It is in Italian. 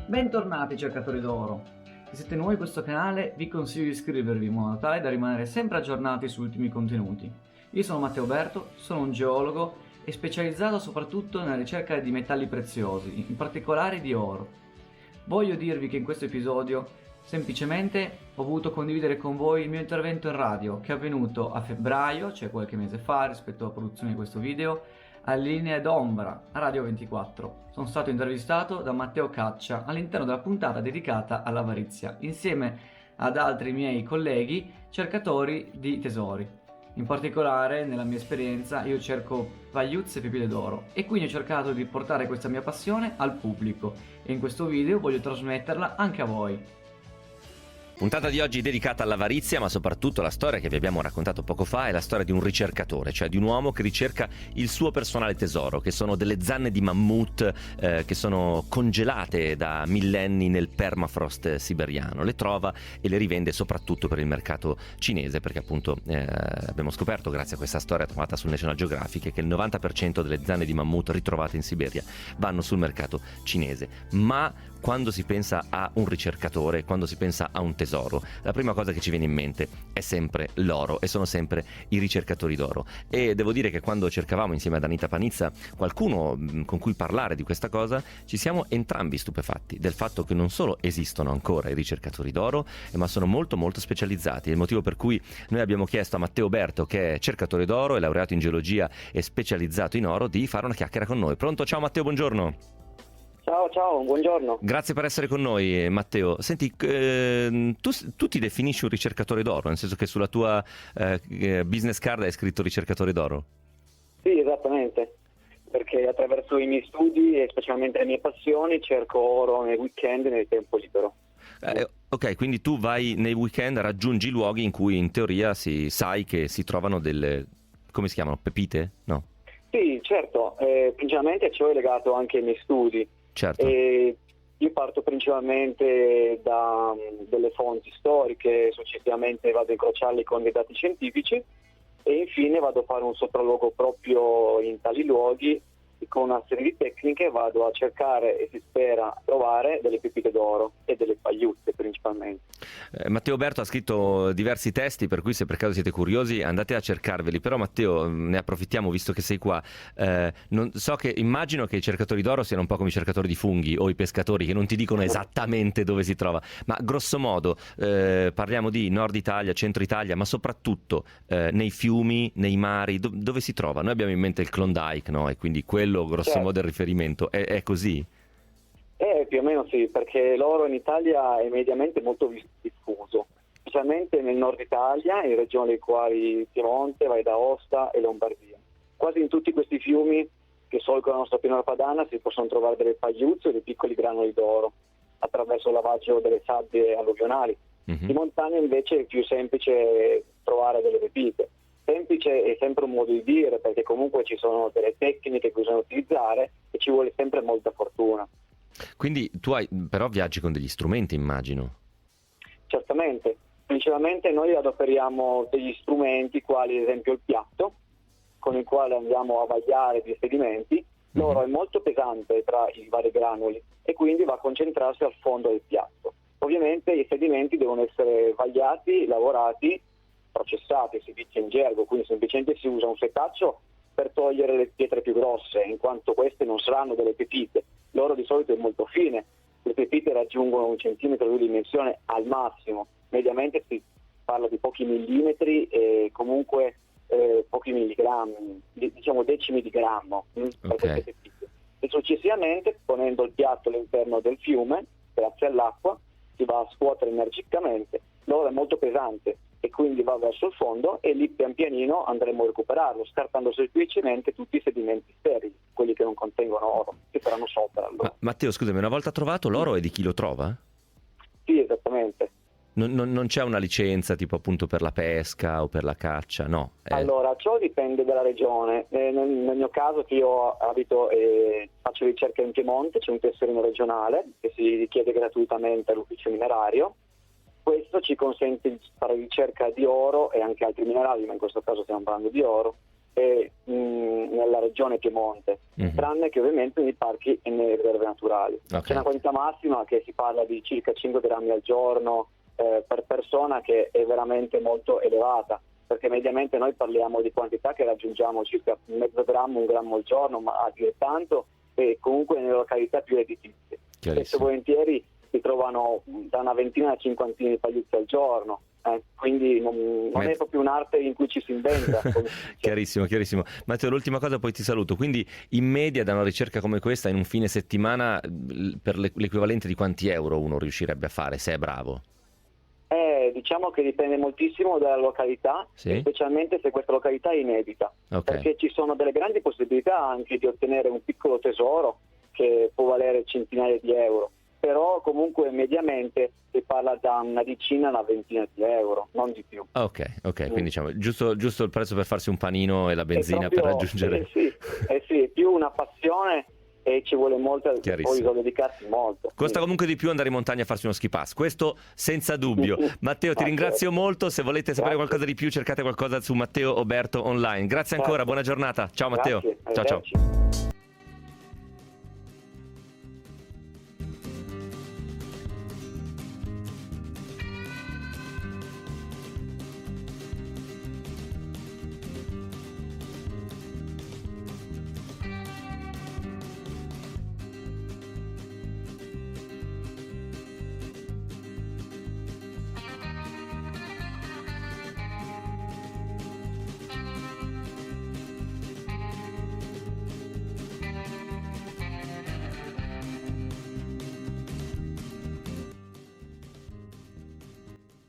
Bentornati cercatori d'oro. Se siete nuovi in questo canale vi consiglio di iscrivervi in modo tale da rimanere sempre aggiornati sugli ultimi contenuti. Io sono Matteo Berto, sono un geologo e specializzato soprattutto nella ricerca di metalli preziosi, in particolare di oro. Voglio dirvi che in questo episodio semplicemente ho voluto condividere con voi il mio intervento in radio che è avvenuto a febbraio, cioè qualche mese fa rispetto alla produzione di questo video, alle linee d'ombra a Radio 24. Sono stato intervistato da Matteo Caccia all'interno della puntata dedicata all'avarizia, insieme ad altri miei colleghi cercatori di tesori. In particolare, nella mia esperienza, io cerco pagliuzze e pepite d'oro e quindi ho cercato di portare questa mia passione al pubblico e in questo video voglio trasmetterla anche a voi. Puntata di oggi dedicata all'avarizia, ma soprattutto la storia che vi abbiamo raccontato poco fa è la storia di un ricercatore, cioè di un uomo che ricerca il suo personale tesoro, che sono delle zanne di mammut che sono congelate da millenni nel permafrost siberiano. Le trova e le rivende soprattutto per il mercato cinese, perché appunto abbiamo scoperto grazie a questa storia trovata sul National Geographic che il 90% delle zanne di mammut ritrovate in Siberia vanno sul mercato cinese. Ma quando si pensa a un ricercatore, quando si pensa a un tesoro, la prima cosa che ci viene in mente è sempre l'oro e sono sempre i ricercatori d'oro. E devo dire che quando cercavamo insieme ad Anita Panizza qualcuno con cui parlare di questa cosa, ci siamo entrambi stupefatti del fatto che non solo esistono ancora i ricercatori d'oro, ma sono molto specializzati. È il motivo per cui noi abbiamo chiesto a Matteo Berto, che è cercatore d'oro, è laureato in geologia e specializzato in oro, di fare una chiacchiera con noi. Pronto? Ciao Matteo, buongiorno. Ciao, buongiorno. Grazie per essere con noi, Matteo. Senti, tu ti definisci un ricercatore d'oro, nel senso che sulla tua business card hai scritto ricercatore d'oro? Sì, esattamente, perché attraverso i miei studi e specialmente le mie passioni cerco oro nei weekend e nel tempo libero. Ok, quindi tu vai nei weekend, raggiungi luoghi in cui in teoria sai che si trovano delle, come si chiamano, pepite? No? Sì, certo, principalmente ciò è legato anche ai miei studi. Certo. Io parto principalmente da delle fonti storiche, successivamente vado a incrociarli con dei dati scientifici e infine vado a fare un sopralluogo proprio in tali luoghi e con una serie di tecniche vado a cercare e si spera trovare delle pepite d'oro e delle pagliuzze principalmente. Matteo Berto ha scritto diversi testi, per cui se per caso siete curiosi andate a cercarveli, però Matteo, ne approfittiamo visto che sei qua. Immagino che i cercatori d'oro siano un po' come i cercatori di funghi o i pescatori che non ti dicono esattamente dove si trova, ma grosso modo parliamo di Nord Italia, Centro Italia, ma soprattutto nei fiumi, nei mari, dove si trova? Noi abbiamo in mente il Klondike, no? E quindi quello grosso modo è il riferimento, è così? Più o meno sì, perché l'oro in Italia è mediamente molto diffuso, specialmente nel nord Italia, in regioni quali Piemonte, Valle d'Aosta e Lombardia. Quasi in tutti questi fiumi che solcano la nostra pianura padana si possono trovare delle pagliuzze e dei piccoli granuli d'oro attraverso il lavaggio delle sabbie alluvionali. In montagna invece è più semplice trovare delle pepite. Semplice è sempre un modo di dire, perché comunque ci sono delle tecniche che bisogna utilizzare e ci vuole sempre molta fortuna. Quindi tu però viaggi con degli strumenti, immagino. Certamente, principalmente noi adoperiamo degli strumenti quali ad esempio il piatto, con il quale andiamo a vagliare gli sedimenti. L'oro è molto pesante tra i vari granuli e quindi va a concentrarsi al fondo del piatto. Ovviamente i sedimenti devono essere vagliati, lavorati, processati, si dice in gergo, quindi semplicemente si usa un setaccio per togliere le pietre più grosse, in quanto queste non saranno delle pepite. L'oro di solito è molto fine, le pepite raggiungono 1 centimetro di dimensione al massimo, mediamente si parla di pochi millimetri e comunque pochi milligrammi, diciamo decimi di grammo per queste pepite. E successivamente, ponendo il piatto all'interno del fiume, grazie all'acqua, si va a scuotere energicamente. L'oro è molto pesante e quindi va verso il fondo e lì pian pianino andremo a recuperarlo, scartando semplicemente tutti i sedimenti sterili, quelli che non contengono oro, che saranno sopra allora. Matteo, scusami, una volta trovato l'oro è di chi lo trova? Sì, esattamente. Non c'è una licenza tipo appunto per la pesca o per la caccia, no? Allora, ciò dipende dalla regione. Nel mio caso, che io abito e faccio ricerca in Piemonte, c'è un tesserino regionale che si richiede gratuitamente all'ufficio minerario. Questo ci consente di fare ricerca di oro e anche altri minerali, ma in questo caso stiamo parlando di oro, nella regione Piemonte, tranne che ovviamente nei parchi e nelle riserve naturali. Ok. C'è una quantità massima che si parla di circa 5 grammi al giorno per persona, che è veramente molto elevata, perché mediamente noi parliamo di quantità che raggiungiamo circa mezzo grammo, 1 grammo al giorno, ma a dire tanto, e comunque nelle località più redditizie. Spesso e Chiarissimo. volentieri si trovano da una ventina a cinquantina di pagliuzzi al giorno, quindi non è proprio un'arte in cui ci si inventa. Come si dice. Chiarissimo, chiarissimo. Matteo, l'ultima cosa, poi ti saluto. Quindi in media da una ricerca come questa in un fine settimana per l'equivalente di quanti euro uno riuscirebbe a fare se è bravo? Diciamo che dipende moltissimo dalla località, Sì? specialmente se questa località è inedita, Ok. perché ci sono delle grandi possibilità anche di ottenere un piccolo tesoro che può valere centinaia di euro, però comunque mediamente si parla da una decina a una ventina di euro, non di più. Ok, quindi diciamo giusto il prezzo per farsi un panino e la benzina È proprio- per raggiungere. sì, è più una passione e ci vuole molto, Chiarissimo. poi bisogna dedicarsi molto. Costa comunque di più andare in montagna a farsi uno ski pass, questo senza dubbio. Matteo, ti ringrazio molto. Se volete sapere Grazie. qualcosa di più, cercate qualcosa su Matteo Oberto online. Grazie ancora, Certo. buona giornata. Ciao Matteo. Grazie, Ciao ciao. arrivederci.